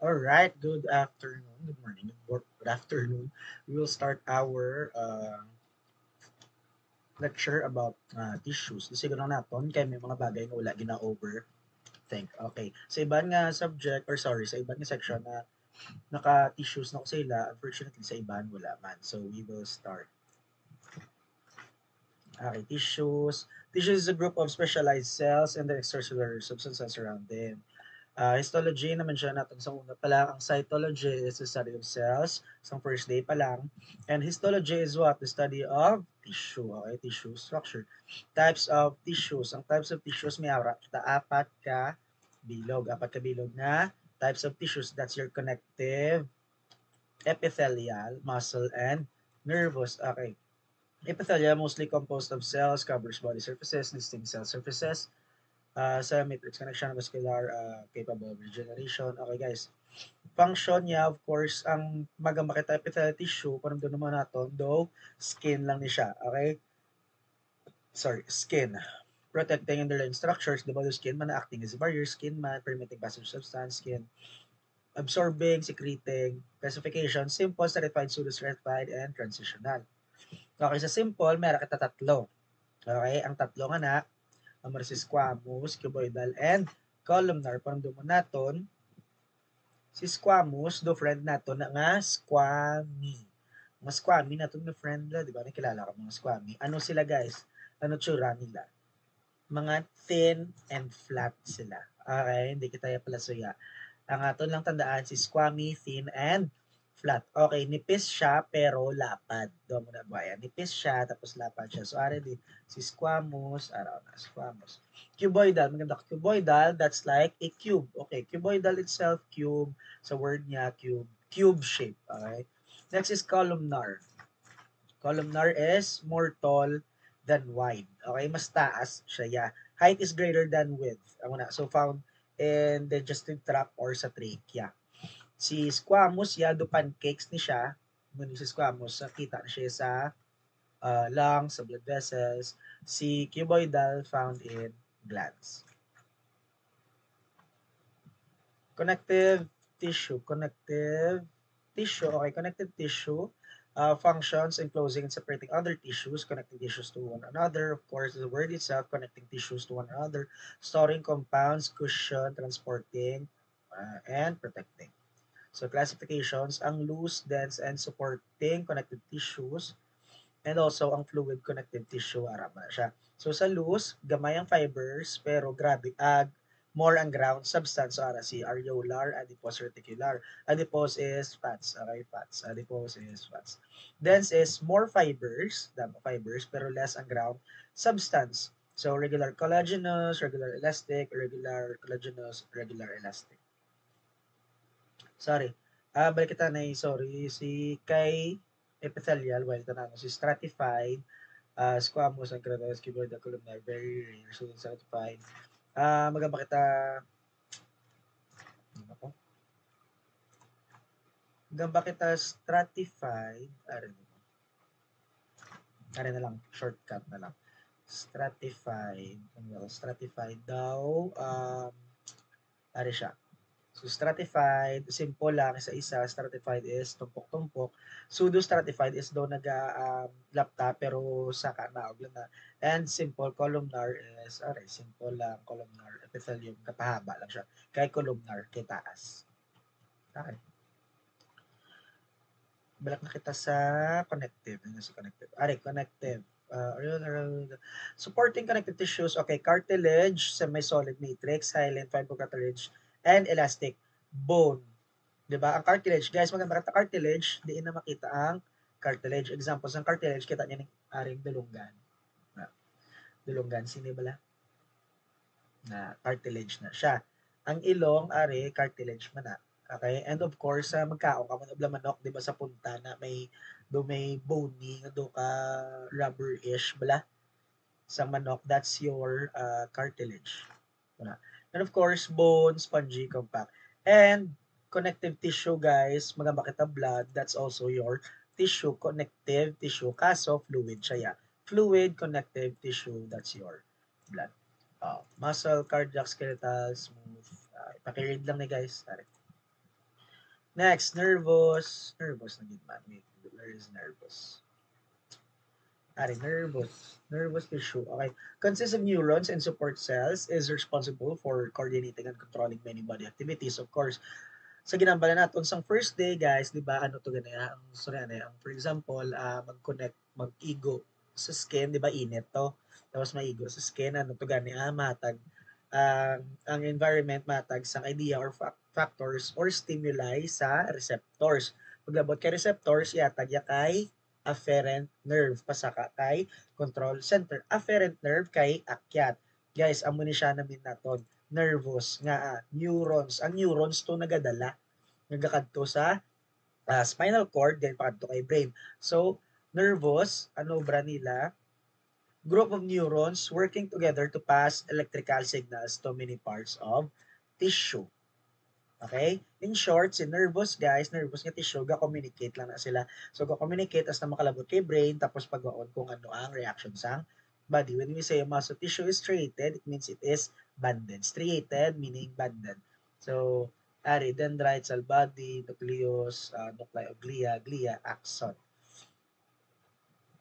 All right, good afternoon, good morning, good afternoon. We will start our lecture about tissues. Siguro naton kay may mga bagay nga wala gina-over think. Okay. Sa iban nga subject or sorry, sa iban nga section na naka-tissues na ko sa ila, unfortunately sa iban wala man. So we will start. Okay, tissues. Tissues is a group of specialized cells and the extracellular substances around them. Histology naman siya natin sa una pa lang. Ang cytology is the study of cells. Sa first day pa lang. And histology is what? The study of tissue. Okay, tissue structure. Types of tissues. Ang types of tissues may aura. Kita apat ka bilog. Apat ka bilog na types of tissues. That's your connective, epithelial, muscle, and nervous. Okay. Epithelial mostly composed of cells, covers body surfaces, distinct cell surfaces, sa matrix connection muscular capable of regeneration. Okay guys. Function niya, of course, ang magamakita epithelial tissue, kung nandun naman natin, though, skin lang ni siya. Okay? Sorry, skin. Protecting underlying structures, the body skin man acting as a barrier, skin man, permitting passage substance, skin, absorbing, secreting, classification, simple, stratified, pseudo-stratified, and transitional. Okay, sa simple, meron kita tatlo. Okay, ang tatlo nga na, ang squamous, cuboidal, and columnar. Parang mo naton, si squamous, do friend nato na nga squammy. Mga squammy nato na friend la, di ba? Nakilala ka mga squammy. Ano sila guys? Ano tsura nila? Mga thin and flat sila. Okay, hindi kita pala suya. Ang aton lang tandaan si squammy, thin, and flat. Okay, nipis siya pero lapad. Doon mo na ba yan? Nipis siya tapos lapad siya. So, ari din, si squamous, araw na, squamous. Cuboidal, maganda. Cuboidal, that's like a cube. Okay, cuboidal itself, cube. Sa word niya, cube. Cube shape. Okay. Next is columnar. Columnar is more tall than wide. Okay, mas taas siya. Yeah. Height is greater than width. Ako na. So, found in the digestive tract or sa trachea. Si squamous, yado pancakes ni siya. Ngunit si squamous, nakita na siya sa lungs, sa blood vessels. Si cuboidal found in glands. Connective tissue. Connective tissue functions enclosing and separating other tissues, connecting tissues to one another. Of course, the word itself, connecting tissues to one another, storing compounds, cushion, transporting, and protecting. So classifications, ang loose, dense, and supporting connective tissues, and also ang fluid connective tissue, arama siya. So sa loose, gamay ang fibers, pero grabe, more ang ground substance, so ara si areolar, adipose reticular. Adipose is fats, okay, fats. Adipose is fats. Dense is more fibers, damo fibers, pero less ang ground substance. So regular collagenous, regular elastic, regular collagenous, regular elastic. Sorry. Balik kita na sorry. Si kay epithelial, well, ito na, si stratified, squamous, and crevice, cuboid, columnar, very rare, so stratified. Magamba kita, ano ko? Magamba kita stratified, ari na lang, shortcut na lang. Stratified, stratified daw, ari siya. So, stratified, simple lang, isa-isa. Stratified is tumpok-tumpok. Pseudo-stratified is daw lapta, pero sa kanaog lang na. And simple columnar is, simple lang, columnar, epithelium, kapahaba lang siya. Kay columnar, kay taas. Okay. Balak na kita sa connective. Ano sa connective? Connective. Supporting connective tissues, okay, cartilage, semi-solid matrix, hyaline, fibrocartilage, and elastic bone. 'Di ba? Ang cartilage, guys, maganda ka cartilage, diin na makita ang cartilage. Examples ng cartilage, kita niya ng aring dulunggan. Na, dulunggan, sini bala? Na cartilage na siya. Ang ilong, ari, cartilage man na. Okay? And of course, magkaon ka man obla manok, 'di ba sa punta na may bony, do ka rubber-ish bala sa manok, that's your cartilage. Wala. And of course, bone, spongy, compact. And connective tissue, guys, magamba kita blood, that's also your tissue, connective tissue. Kaso, fluid siya. Yeah. Fluid, connective tissue, that's your blood. Muscle, cardiac, skeletal, smooth. Pakiread lang ni guys. Sorry. Next, nervous. Nervous na gid man. Wait, where is nervous? Ari, nervous. Nervous tissue. Okay. Consists of neurons and support cells, is responsible for coordinating and controlling many body activities. Of course, sa ginambala naton sang first day, guys, di ba, ano to ganaya, ang sorry, ano, ang, for example, mag-connect, mag-igo sa skin, di ba, init to. Tapos maigo sa skin, ano to ganaya, matag, ang environment matag sa idea or factors or stimuli sa receptors. Paglabot kay receptors, yatag ya kay afferent nerve, pasaka kay control center. Afferent nerve kay akyat. Guys, amo ni siya namin naton nervous nga neurons. Ang neurons to nagadala nagakadto sa spinal cord then pakadto kay brain. So nervous ano bra nila group of neurons working together to pass electrical signals to many parts of tissue. Okay? In short, si nervous guys, nervous nga tissue, ga-communicate lang na sila. So, ga-communicate as na makalabot kay brain, tapos pag-on kung ano ang reaction sang body. When we say a muscle tissue is striated, it means it is banded. Striated meaning banded. So, ari, dendrites, cell body, nucleus, nuclei of glia, axon.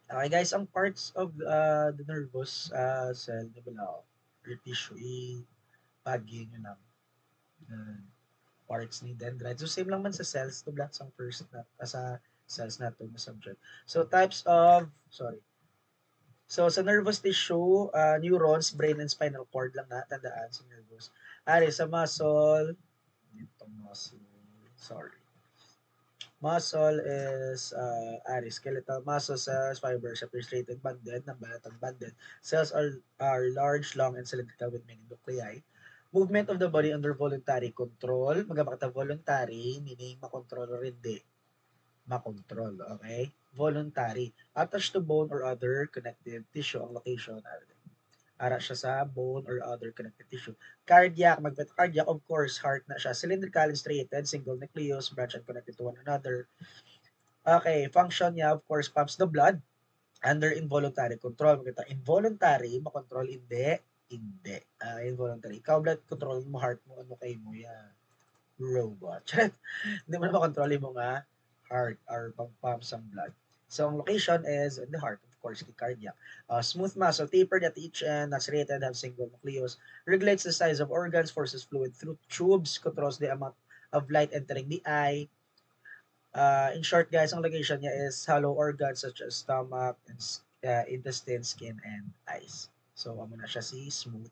Okay guys, ang parts of the nervous cell, di ba na, or tissue, i-pagin nyo lang. Parts ni dendrites. So same lang man sa cells to black sang first na sa cells na to na subject. So types of sorry. So sa nervous tissue, neurons, brain and spinal cord lang na tandaan sa nervous. Ari sa muscle, itong muscle. Sorry. Muscle is ari skeletal muscle cells, fibers, separated banded, ng balatang banded. Cells are large, long, and cylindrical with many nuclei. Movement of the body under voluntary control. Magkapakita voluntary, meaning makontrol or hindi. Makontrol, okay? Voluntary. Attached to bone or other connective tissue ang location. Ara siya sa bone or other connective tissue. Cardiac, cardiac, of course, heart na siya. Cylindrical and striated, single nucleus, branch and connected to one another. Okay, function niya, of course, pumps the blood under involuntary control. Makita, involuntary, makontrol, hindi, hindi. Involuntary. Ikaw, blood control mo, heart mo, ano kay mo, yan. Robot. Hindi mo na makontrol mo nga heart or pump some blood. So, ang location is in the heart, of course, the cardiac. Smooth muscle, tapered at each end, not serrated, have single nucleus, regulates the size of organs, forces fluid through tubes, controls the amount of light entering the eye. In short, guys, ang location niya is hollow organs such as stomach, and, intestine, skin, and eyes. So, amo na siya si smooth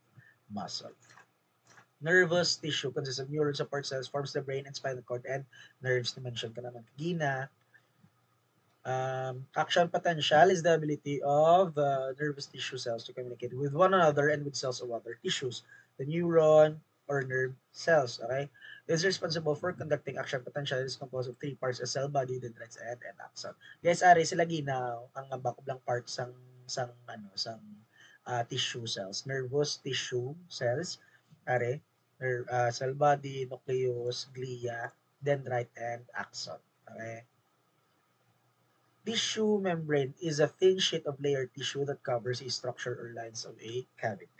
muscle. Nervous tissue consists of neuron support cells, forms the brain and spinal cord, and nerves na mention ka naman. Gina, action potential is the ability of nervous tissue cells to communicate with one another and with cells of other tissues. The neuron or nerve cells, okay, is responsible for conducting action potential. It is composed of three parts: a cell body, dendrites, and axon. Guys, ari sila ginaw ang bakublang parts sang tissue cells. Nervous tissue cells, ari, cell body, nucleus, glia, dendrite, and axon. Okay? Tissue membrane is a thin sheet of layered tissue that covers a structure or lines of a cavity.